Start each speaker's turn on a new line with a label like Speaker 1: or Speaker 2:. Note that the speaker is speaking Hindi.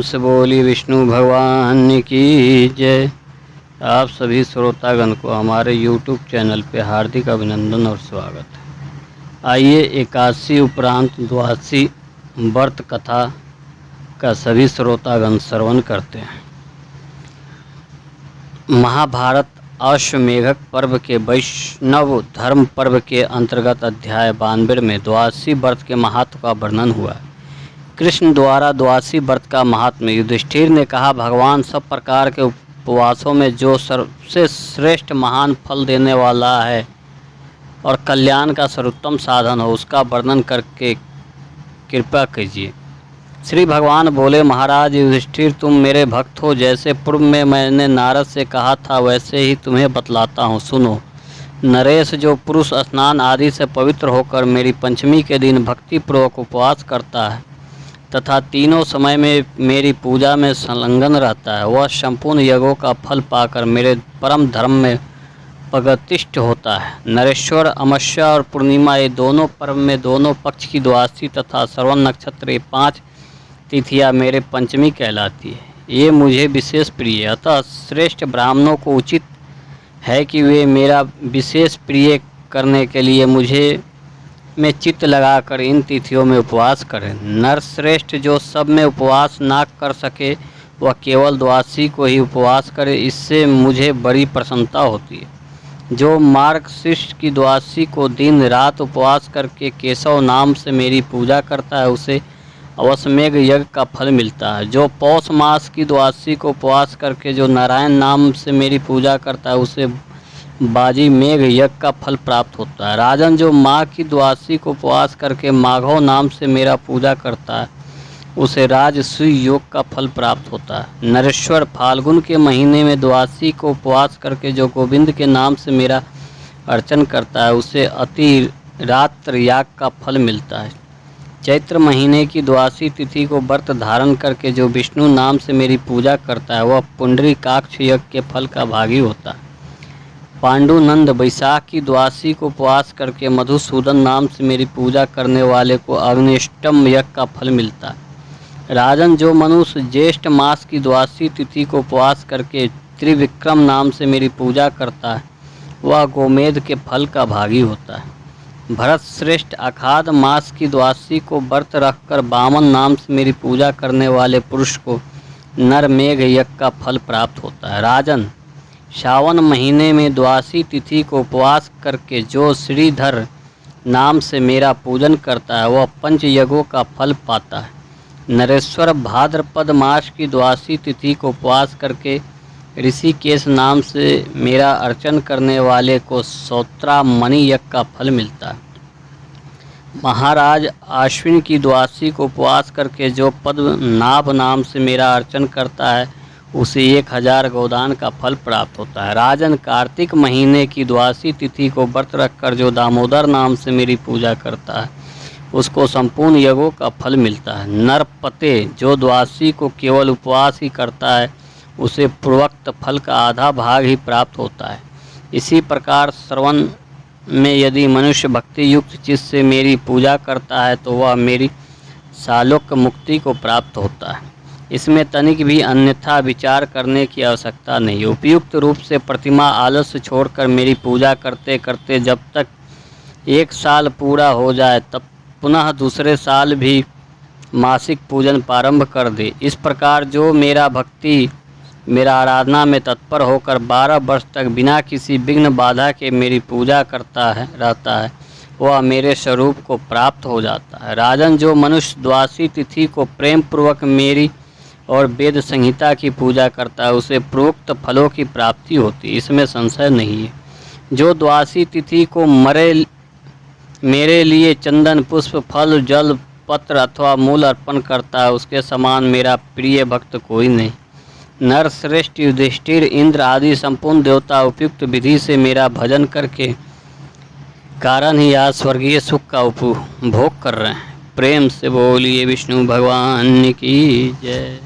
Speaker 1: से बोलिए विष्णु भगवान की जय। आप सभी श्रोतागण को हमारे YouTube चैनल पे हार्दिक अभिनंदन और स्वागत है। आइए एकादशी उपरांत द्वादशी व्रत कथा का सभी श्रोतागण श्रवण करते हैं। महाभारत अश्वमेधक पर्व के वैष्णव धर्म पर्व के अंतर्गत अध्याय 92 में द्वादशी व्रत के महत्व का वर्णन हुआ है। कृष्ण द्वारा द्वादशी व्रत का महात्म्य। युधिष्ठिर ने कहा, भगवान सब प्रकार के उपवासों में जो सबसे श्रेष्ठ महान फल देने वाला है और कल्याण का सर्वोत्तम साधन हो, उसका वर्णन करके कृपा कीजिए। श्री भगवान बोले, महाराज युधिष्ठिर, तुम मेरे भक्त हो। जैसे पूर्व में मैंने नारद से कहा था, वैसे ही तुम्हें बतलाता हूँ, सुनो। नरेश जो पुरुष स्नान आदि से पवित्र होकर मेरी पंचमी के दिन भक्तिपूर्वक उपवास करता है तथा तीनों समय में मेरी पूजा में संलग्न रहता है, वह संपूर्ण यज्ञों का फल पाकर मेरे परम धर्म में प्रगतिष्ठ होता है। नरेश्वर, अमावस्या और पूर्णिमा, ये दोनों पर्व में दोनों पक्ष की द्वादशी तथा श्रवण नक्षत्र, ये 5 तिथियाँ मेरे पंचमी कहलाती है। ये मुझे विशेष प्रिय, अतः श्रेष्ठ ब्राह्मणों को उचित है कि वे मेरा विशेष प्रिय करने के लिए मुझे में चित्त लगाकर इन तिथियों में उपवास करें। नरश्रेष्ठ जो सब में उपवास ना कर सके, वह केवल द्वादशी को ही उपवास करे, इससे मुझे बड़ी प्रसन्नता होती है। जो मार्गशीर्ष की द्वादशी को दिन रात उपवास करके केशव नाम से मेरी पूजा करता है, उसे अश्वमेध यज्ञ का फल मिलता है। जो पौष मास की द्वादशी को उपवास करके जो नारायण नाम से मेरी पूजा करता है, उसे बाजी मेघ यज्ञ का फल प्राप्त होता है। राजन, जो माँ की द्वादशी को उपवास करके माघव नाम से मेरा पूजा करता है, उसे राजसूय योग का फल प्राप्त होता है। नरेश्वर, फाल्गुन के महीने में द्वादशी को उपवास करके जो गोविंद के नाम से मेरा अर्चन करता है, उसे अतिरात्र याग का फल मिलता है। चैत्र महीने की द्वादशी तिथि को व्रत धारण करके जो विष्णु नाम से मेरी पूजा करता है, वह पुंडरीकाक्ष यज्ञ के फल का भागी होता है। पांडुनंद, वैशाख की द्वादशी को उपवास करके मधुसूदन नाम से मेरी पूजा करने वाले को अग्निष्टम यज्ञ का फल मिलता है। राजन, जो मनुष्य ज्येष्ठ मास की द्वादशी तिथि को उपवास करके त्रिविक्रम नाम से मेरी पूजा करता है, वह गोमेध के फल का भागी होता है। भरत श्रेष्ठ, आषाढ़ मास की द्वादशी को व्रत रखकर वामन नाम से मेरी पूजा करने वाले पुरुष को नरमेघ यज्ञ का फल प्राप्त होता है। राजन, श्रावण महीने में द्वादशी तिथि को उपवास करके जो श्रीधर नाम से मेरा पूजन करता है, वह पंच यज्ञों का फल पाता है। नरेश्वर, भाद्रपद मास की द्वादशी तिथि को उपवास करके ऋषिकेश नाम से मेरा अर्चन करने वाले को सौत्रामणि यज्ञ का फल मिलता है। महाराज, आश्विन की द्वादशी को उपवास करके जो पद्मनाभ नाम से मेरा अर्चन करता है, उसे 1000 गोदान का फल प्राप्त होता है। राजन, कार्तिक महीने की द्वादशी तिथि को व्रत रखकर जो दामोदर नाम से मेरी पूजा करता है, उसको संपूर्ण यज्ञों का फल मिलता है। नरपते, जो द्वादशी को केवल उपवास ही करता है, उसे पूर्वोक्त फल का आधा भाग ही प्राप्त होता है। इसी प्रकार श्रवण में यदि मनुष्य भक्ति युक्त चित्त से मेरी पूजा करता है, तो वह मेरी सालोक मुक्ति को प्राप्त होता है। इसमें तनिक भी अन्यथा विचार करने की आवश्यकता नहीं। उपयुक्त रूप से प्रतिमा आलस्य छोड़कर मेरी पूजा करते करते जब तक 1 साल पूरा हो जाए, तब पुनः दूसरे साल भी मासिक पूजन प्रारंभ कर दे। इस प्रकार जो मेरा आराधना में तत्पर होकर 12 वर्ष तक बिना किसी विघ्न बाधा के मेरी पूजा करता रहता है, वह मेरे स्वरूप को प्राप्त हो जाता है। राजन, जो मनुष्य द्वादशी तिथि को प्रेम पूर्वक मेरी और वेद संहिता की पूजा करता है, उसे प्रोक्त फलों की प्राप्ति होती है, इसमें संशय नहीं है। जो द्वादशी तिथि को मेरे लिए चंदन, पुष्प, फल, जल, पत्र अथवा मूल अर्पण करता है, उसके समान मेरा प्रिय भक्त कोई नहीं। नर श्रेष्ठ युधिष्ठिर, इंद्र आदि संपूर्ण देवता उपयुक्त विधि से मेरा भजन करके कारण ही आज स्वर्गीय सुख का उपभोग कर रहे हैं। प्रेम से बोलिए विष्णु भगवान की जय।